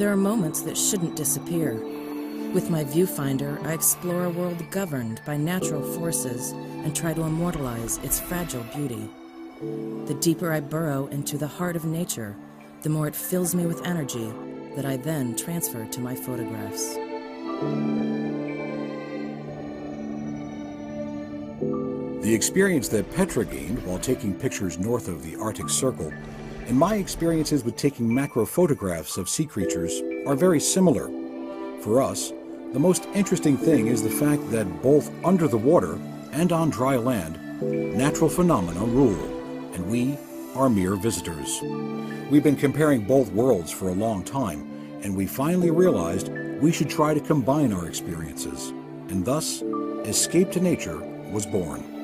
There are moments that shouldn't disappear. With my viewfinder, I explore a world governed by natural forces and try to immortalize its fragile beauty. The deeper I burrow into the heart of nature, the more it fills me with energy that I then transfer to my photographs. The experience that Petra gained while taking pictures north of the Arctic Circle and my experiences with taking macro photographs of sea creatures are very similar. For us, the most interesting thing is the fact that both under the water and on dry land, natural phenomena rule, and we are mere visitors. We've been comparing both worlds for a long time, and we finally realized we should try to combine our experiences, and thus, Escape to Nature was born.